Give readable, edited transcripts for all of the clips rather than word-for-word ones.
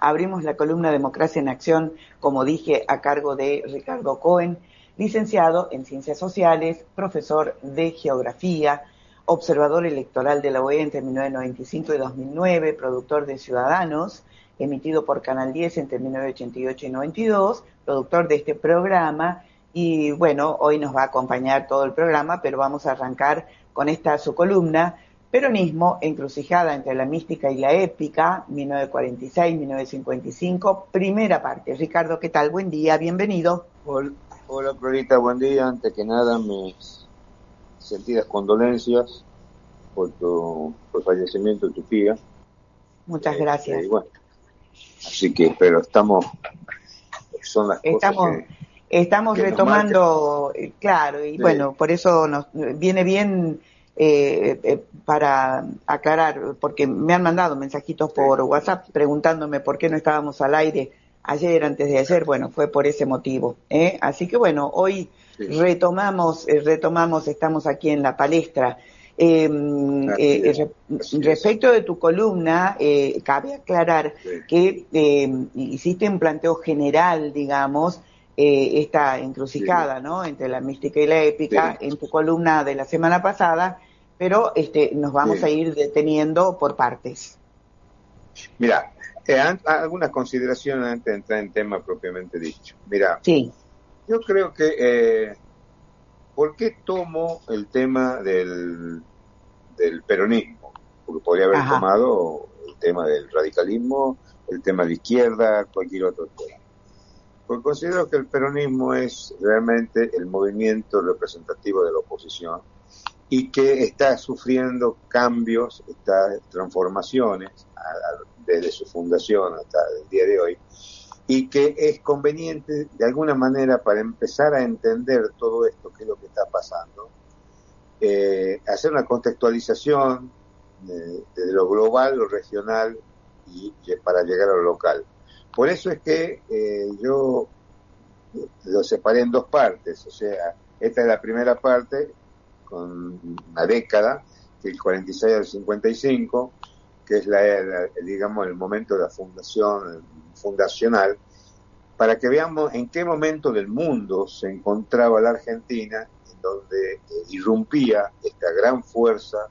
abrimos la columna Democracia en Acción, como dije, a cargo de Ricardo Cohen, licenciado en Ciencias Sociales, profesor de Geografía, observador electoral de la OEA entre 1995 y 2009, productor de Ciudadanos, emitido por Canal 10 entre 1988 y 92, productor de este programa. Y bueno, hoy nos va a acompañar todo el programa, pero vamos a arrancar con su columna, Peronismo, encrucijada entre la mística y la épica, 1946-1955, primera parte. Ricardo, ¿qué tal? Buen día, bienvenido. Hola, Florita, buen día. Antes que nada, mis sentidas condolencias por el fallecimiento de tu tía. Muchas gracias. Bueno, así que, pero son las cosas Estamos que retomando, claro, y sí. Bueno, por eso nos viene bien para aclarar, porque me han mandado mensajitos por WhatsApp preguntándome por qué no estábamos al aire ayer, antes de ayer. Bueno, fue por ese motivo, ¿eh? Así que bueno, hoy retomamos, estamos aquí en la palestra. Respecto de tu columna, cabe aclarar que hiciste un planteo general, digamos, esta encrucijada, ¿no?, entre la mística y la épica, en tu columna de la semana pasada, pero nos vamos a ir deteniendo por partes. Mira, algunas consideraciones antes de entrar en tema propiamente dicho. Mira, yo creo que ¿por qué tomo el tema del peronismo? Porque podría haber tomado el tema del radicalismo, el tema de la izquierda, cualquier otro tema. Porque considero que el peronismo es realmente el movimiento representativo de la oposición y que está sufriendo cambios, transformaciones desde su fundación hasta el día de hoy, y que es conveniente de alguna manera, para empezar a entender todo esto, que es lo que está pasando, hacer una contextualización de lo global, lo regional y para llegar a lo local. Por eso es que yo lo separé en dos partes. O sea, esta es la primera parte, con una década, del 46 al 55, que es digamos, el momento de la fundacional, para que veamos en qué momento del mundo se encontraba la Argentina, en donde irrumpía esta gran fuerza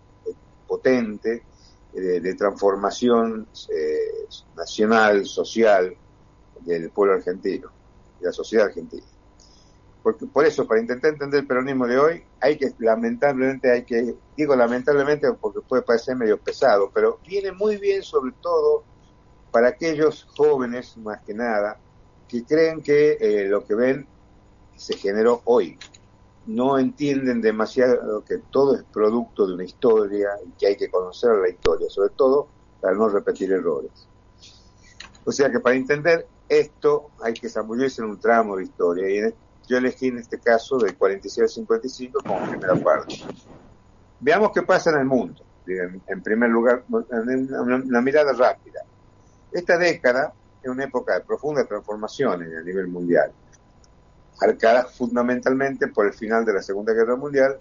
potente de transformación nacional, social del pueblo argentino, de la sociedad argentina. Por eso, para intentar entender el peronismo de hoy, digo lamentablemente porque puede parecer medio pesado, pero viene muy bien, sobre todo para aquellos jóvenes, más que nada, que creen que lo que ven se generó hoy. No entienden demasiado que todo es producto de una historia y que hay que conocer la historia, sobre todo para no repetir errores. O sea que para entender esto hay que zambullirse en un tramo de historia, y yo elegí en este caso del 46 al 55 como primera parte. Veamos qué pasa en el mundo. En primer lugar, una mirada rápida. Esta década es una época de profundas transformaciones a nivel mundial, marcada fundamentalmente por el final de la Segunda Guerra Mundial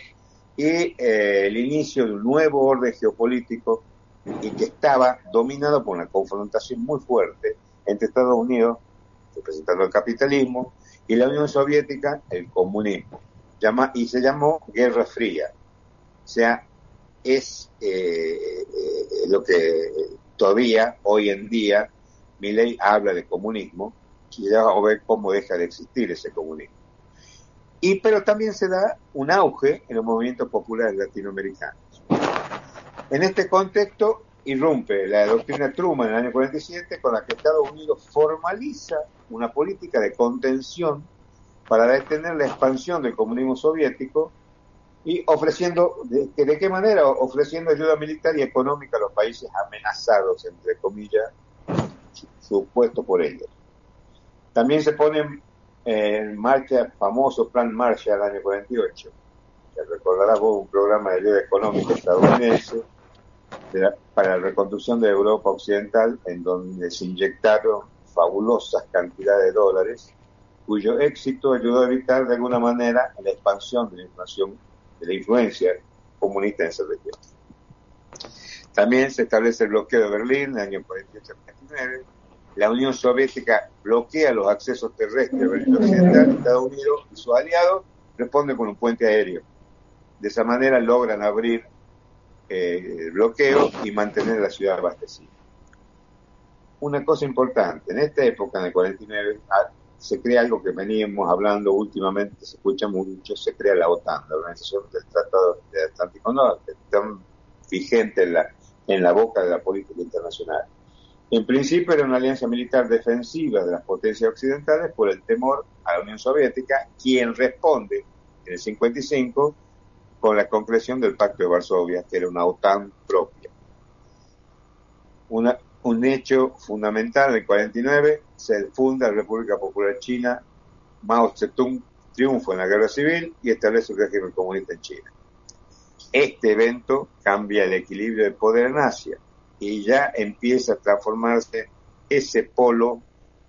y el inicio de un nuevo orden geopolítico, y que estaba dominado por una confrontación muy fuerte entre Estados Unidos, representando el capitalismo, y la Unión Soviética, el comunismo, y se llamó Guerra Fría. O sea, es lo que todavía hoy en día Milei habla de comunismo, y ya vamos a ver cómo deja de existir ese comunismo. Pero también se da un auge en los movimientos populares latinoamericanos. En este contexto irrumpe la doctrina Truman en el año 47, con la que Estados Unidos formaliza una política de contención para detener la expansión del comunismo soviético, y ofreciendo, ¿de qué manera? Ofreciendo ayuda militar y económica a los países amenazados, entre comillas, supuesto por ellos. También se pone en marcha el famoso Plan Marshall del año 48, que recordarás vos, un programa de ayuda económica estadounidense para la reconstrucción de Europa Occidental, en donde se inyectaron fabulosas cantidades de dólares, cuyo éxito ayudó a evitar de alguna manera la expansión de la influencia comunista en esa región. También se establece el bloqueo de Berlín en el año 48-49, la Unión Soviética bloquea los accesos terrestres del Berlín Occidental, Estados Unidos y sus aliados responden con un puente aéreo. De esa manera logran abrir el bloqueo y mantener la ciudad abastecida. Una cosa importante, en esta época, en el 49, se crea algo que veníamos hablando últimamente, se escucha mucho, se crea la OTAN, la Organización del Tratado del Atlántico Norte, tan vigente en la boca de la política internacional. En principio era una alianza militar defensiva de las potencias occidentales por el temor a la Unión Soviética, quien responde en el 55 con la concreción del Pacto de Varsovia, que era una OTAN propia. Un hecho fundamental, en el 49 se funda la República Popular China, Mao Zedong triunfa en la guerra civil y establece un régimen comunista en China. Este evento cambia el equilibrio de poder en Asia y ya empieza a transformarse ese polo,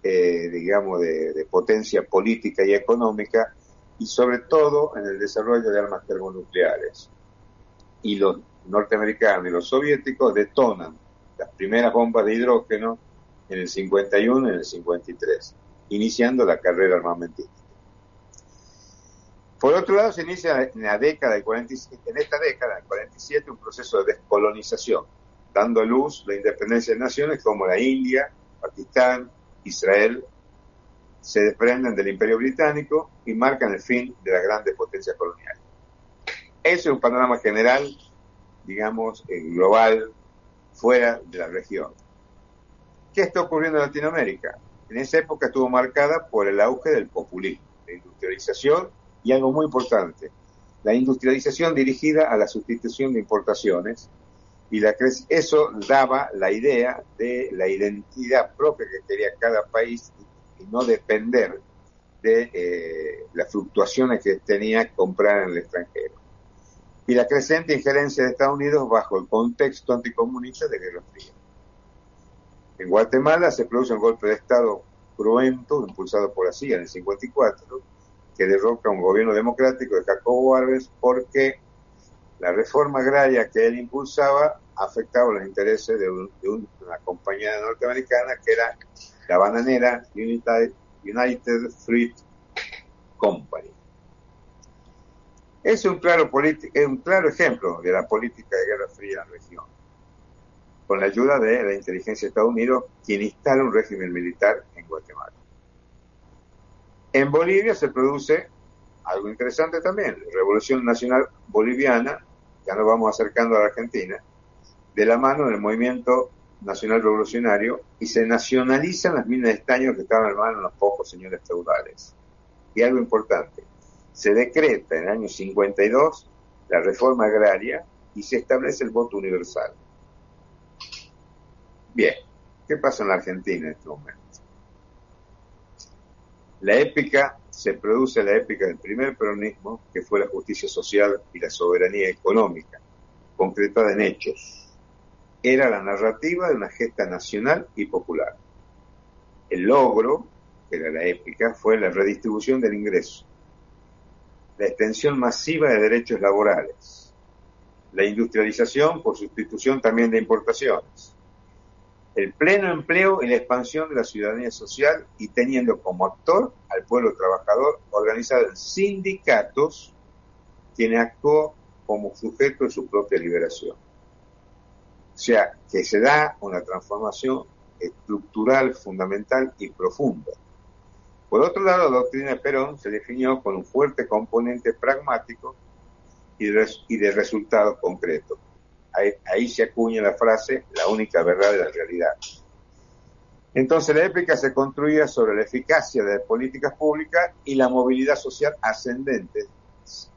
digamos, de potencia política y económica, y sobre todo en el desarrollo de armas termonucleares. Y los norteamericanos y los soviéticos detonan las primeras bombas de hidrógeno en el 51 y en el 53, iniciando la carrera armamentística. Por otro lado, se inicia en esta década del 47, un proceso de descolonización, dando a luz la independencia de naciones como la India, Pakistán, Israel, se desprenden del Imperio Británico y marcan el fin de las grandes potencias coloniales. Ese es un panorama general, digamos, global, fuera de la región. ¿Qué está ocurriendo en Latinoamérica? En esa época estuvo marcada por el auge del populismo, la industrialización y algo muy importante, la industrialización dirigida a la sustitución de importaciones, y eso daba la idea de la identidad propia que quería cada país y no depender de las fluctuaciones que tenía que comprar en el extranjero. Y la creciente injerencia de Estados Unidos bajo el contexto anticomunista de Guerra Fría. En Guatemala se produce un golpe de Estado cruento, impulsado por la CIA en el 54, que derroca un gobierno democrático de Jacobo Arbenz porque la reforma agraria que él impulsaba afectaba los intereses de una compañía norteamericana que era la bananera United Fruit Company. Es un claro ejemplo de la política de Guerra Fría en la región, con la ayuda de la inteligencia de Estados Unidos, quien instala un régimen militar en Guatemala. En Bolivia se produce algo interesante también, la Revolución Nacional Boliviana, ya nos vamos acercando a la Argentina, de la mano del movimiento nacional revolucionario, y se nacionalizan las minas de estaño que estaban en manos de unos pocos señores feudales. Y algo importante, se decreta en el año 52 la reforma agraria y se establece el voto universal. Bien, ¿qué pasa en la Argentina en este momento? Se produce la épica del primer peronismo, que fue la justicia social y la soberanía económica, concretada en hechos. Era la narrativa de una gesta nacional y popular. El logro, que era la épica, fue la redistribución del ingreso, la extensión masiva de derechos laborales, la industrialización por sustitución también de importaciones, el pleno empleo y la expansión de la ciudadanía social, y teniendo como actor al pueblo trabajador organizado en sindicatos, quien actuó como sujeto de su propia liberación. O sea, que se da una transformación estructural, fundamental y profunda. Por otro lado, la doctrina de Perón se definió con un fuerte componente pragmático y de resultados concretos. Ahí se acuña la frase, la única verdad de la realidad. Entonces la épica se construía sobre la eficacia de las políticas públicas y la movilidad social ascendente,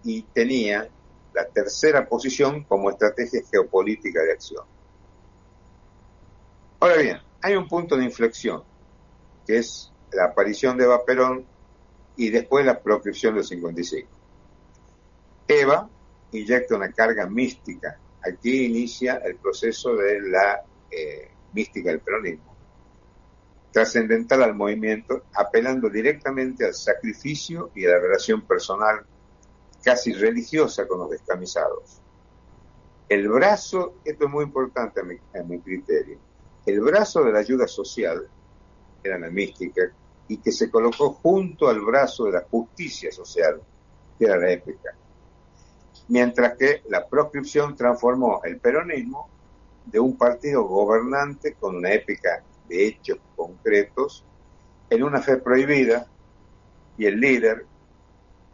y tenía la tercera posición como estrategia geopolítica de acción. Ahora bien, hay un punto de inflexión, que es la aparición de Eva Perón y después la proscripción del 55. Eva inyecta una carga mística. Aquí inicia el proceso de la mística del peronismo, trascendental al movimiento, apelando directamente al sacrificio y a la relación personal, casi religiosa, con los descamisados. El brazo, esto es muy importante a mi criterio, el brazo de la ayuda social era la mística, y que se colocó junto al brazo de la justicia social, que era la épica. Mientras que la proscripción transformó el peronismo de un partido gobernante con una épica de hechos concretos en una fe prohibida, y el líder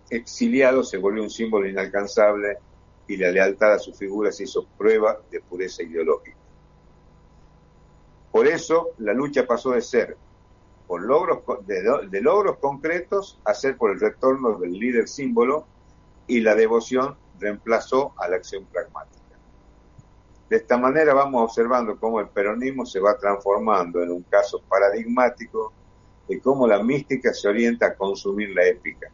exiliado se volvió un símbolo inalcanzable y la lealtad a su figura se hizo prueba de pureza ideológica. Por eso la lucha pasó de ser por de logros concretos a ser por el retorno del líder símbolo, y la devoción reemplazó a la acción pragmática. De esta manera vamos observando cómo el peronismo se va transformando en un caso paradigmático de cómo la mística se orienta a consumir la épica.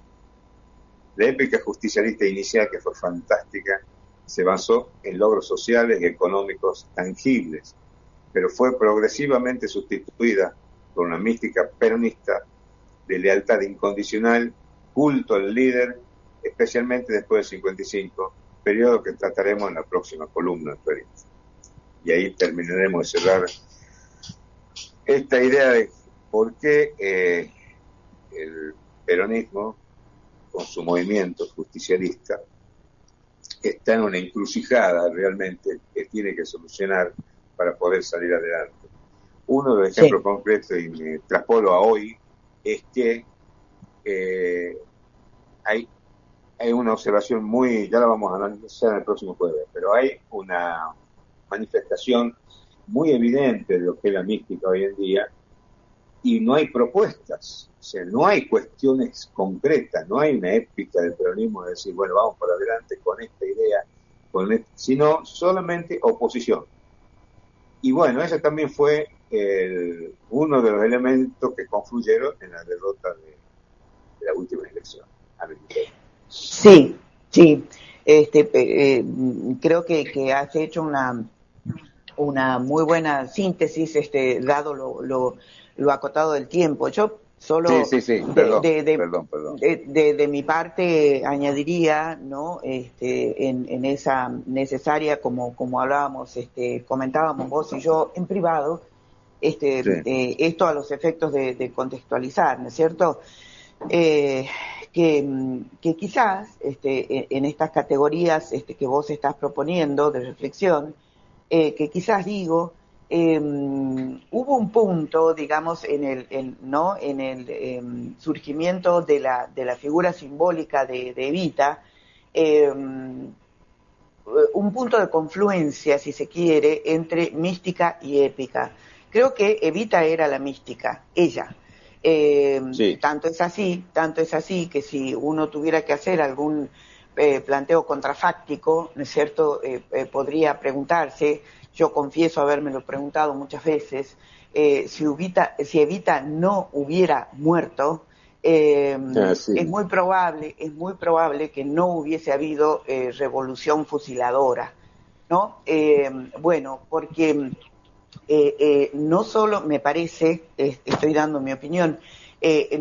La épica justicialista inicial, que fue fantástica, se basó en logros sociales y económicos tangibles, pero fue progresivamente sustituida por una mística peronista de lealtad incondicional, culto al líder, especialmente después del 55, periodo que trataremos en la próxima columna. Y ahí terminaremos de cerrar esta idea de por qué el peronismo, con su movimiento justicialista, está en una encrucijada realmente que tiene que solucionar para poder salir adelante. Uno de los ejemplos concretos, y me traspolo a hoy, es que hay una observación muy, ya la vamos a analizar el próximo jueves, pero hay una manifestación muy evidente de lo que es la mística hoy en día, y no hay propuestas, o sea, no hay cuestiones concretas, no hay una épica del peronismo de decir, bueno, vamos para adelante con esta idea, sino solamente oposición. Y bueno, ese también fue uno de los elementos que confluyeron en la derrota de la última elección. Sí, sí. Creo que has hecho una muy buena síntesis, dado lo acotado del tiempo. Yo solo sí. Perdón. De mi parte añadiría, ¿no? En esa necesaria, como hablábamos, comentábamos vos y yo en privado, esto a los efectos de contextualizar, ¿no es cierto? Que quizás en estas categorías que vos estás proponiendo de reflexión, que quizás digo, hubo un punto, digamos, en el surgimiento de la figura simbólica de Evita, un punto de confluencia, si se quiere, entre mística y épica. Creo que Evita era la mística, ella. Sí. Tanto es así que si uno tuviera que hacer algún planteo contrafáctico, ¿no es cierto?, podría preguntarse, yo confieso habérmelo preguntado muchas veces, si Evita no hubiera muerto, sí. es muy probable que no hubiese habido revolución fusiladora, ¿no? Bueno, porque no solo, me parece, estoy dando mi opinión,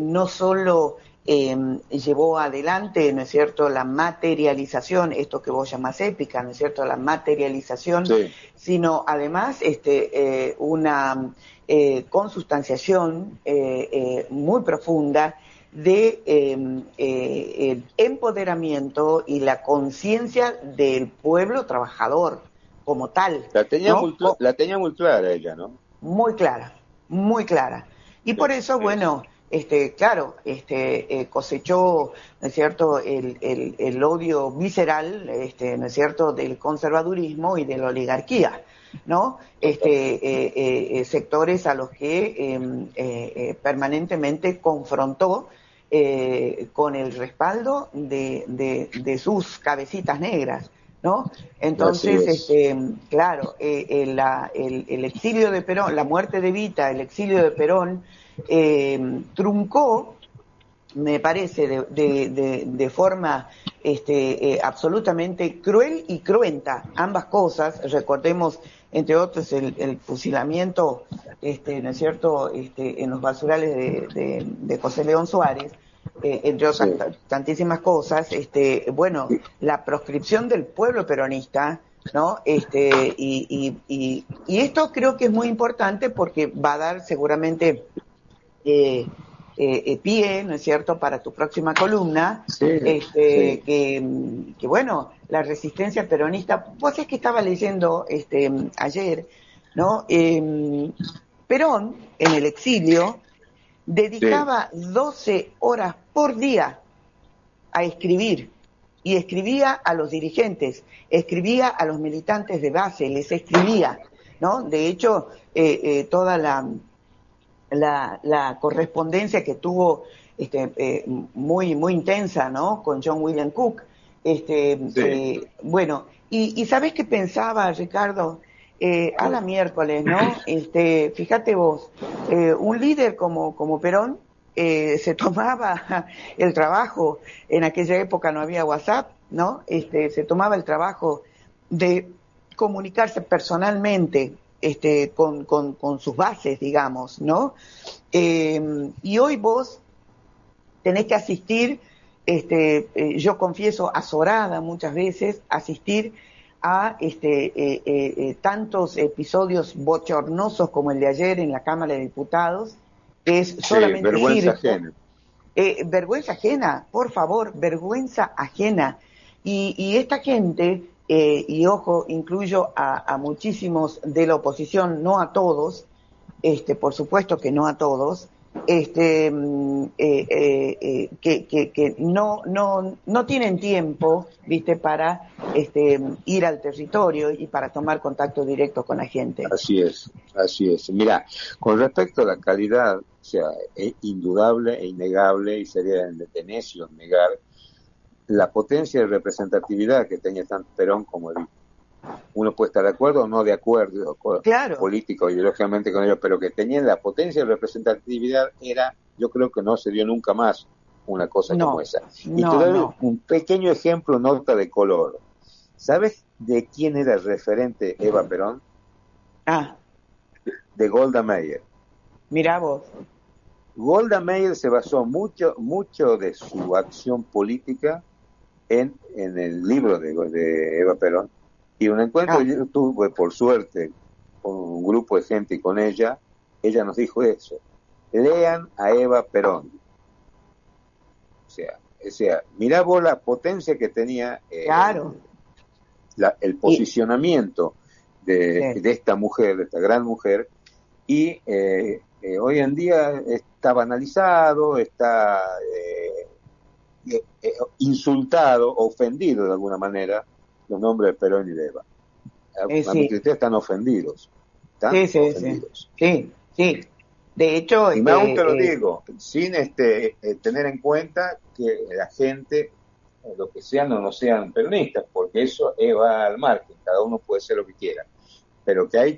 no solo llevó adelante, ¿no es cierto?, la materialización, esto que vos llamás épica, ¿no es cierto?, la materialización, Sí. sino además una consustanciación muy profunda de el empoderamiento y la conciencia del pueblo trabajador como tal. La tenía, ¿no? muy clara ella, ¿no? Muy clara, muy clara. Y por eso, bueno, claro, cosechó, ¿no es cierto?, el odio visceral, ¿no es cierto?, del conservadurismo y de la oligarquía, ¿no? Sectores a los que permanentemente confrontó con el respaldo de sus cabecitas negras, ¿no? Entonces, claro, el exilio de Perón, la muerte de Evita, el exilio de Perón, truncó, me parece, de forma absolutamente cruel y cruenta, ambas cosas. Recordemos, entre otros, el fusilamiento, ¿no es cierto?, en los basurales de José León Suárez, entre otras tantísimas cosas. Bueno, la proscripción del pueblo peronista, ¿no? Y esto creo que es muy importante porque va a dar seguramente pie, ¿no es cierto?, para tu próxima columna, Sí, sí. que bueno, la resistencia peronista, vos es que estaba leyendo ayer, ¿no? Perón, en el exilio, Sí, dedicaba 12 horas por día a escribir, y escribía a los dirigentes, escribía a los militantes de base, les escribía, ¿no? De hecho, toda la correspondencia que tuvo muy intensa, ¿no?, con John William Cook. sí, Bueno, y ¿sabés qué pensaba, Ricardo? A la miércoles, ¿no? Fíjate vos, un líder como Perón se tomaba el trabajo, en aquella época no había WhatsApp, ¿no? Se tomaba el trabajo de comunicarse personalmente con sus bases, digamos, ¿no? Y hoy vos tenés que asistir, yo confieso, azorada muchas veces, asistir a tantos episodios bochornosos como el de ayer en la Cámara de Diputados, que es sí, solamente vergüenza circo. ajena. Vergüenza ajena, por favor, vergüenza ajena. Y esta gente, y ojo, incluyo a muchísimos de la oposición, no a todos, por supuesto que no a todos, que no tienen tiempo, viste, para ir al territorio y para tomar contacto directo con la gente. Así es, así es. Mira, con respecto a la calidad, o sea, es indudable e innegable y sería de necio negar la potencia de representatividad que tenía tanto Perón como Evita. Uno puede estar de acuerdo o no de acuerdo Claro, político, ideológicamente con ellos, pero que tenían la potencia de representatividad era, yo creo que no se dio nunca más una cosa como no, esa. Y te no, doy no. un pequeño ejemplo, nota de color. ¿Sabes de quién era el referente Eva Perón? Ah, De Golda Meir. mirá vos. Golda Meir se basó mucho de su acción política en el libro de Eva Perón. Y un encuentro Ah, que yo tuve, por suerte, con un grupo de gente y con ella nos dijo eso. Lean a Eva Perón. O sea, mirá vos la potencia que tenía claro. el Y, posicionamiento sí. de esta mujer, de esta gran mujer, y hoy en día está banalizado, está insultado, ofendido de alguna manera los nombres de Perón y de Eva. A mi Sí, criterio están sí, sí, sí, ofendidos. sí, sí. De hecho, Y más aún te lo digo, sin tener en cuenta que la gente, lo que sean o no sean peronistas, porque eso va al margen, cada uno puede ser lo que quiera, pero que hay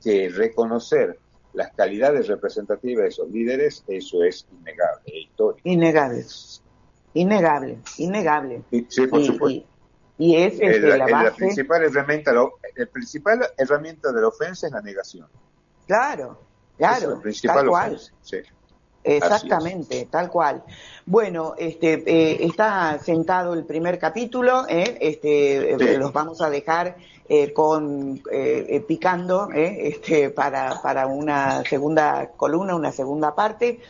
que reconocer las calidades representativas de esos líderes, eso es innegable, es histórico. innegable, innegable, innegable. Y, sí, por supuesto. Y, y es la La base, principal herramienta, el principal herramienta de la ofensa es la negación. claro, Esa es la claro, tal principal cual. ofensa, sí, así es. Exactamente, tal cual. Bueno, está sentado el primer capítulo, Sí, los vamos a dejar picando, para una segunda columna, una segunda parte.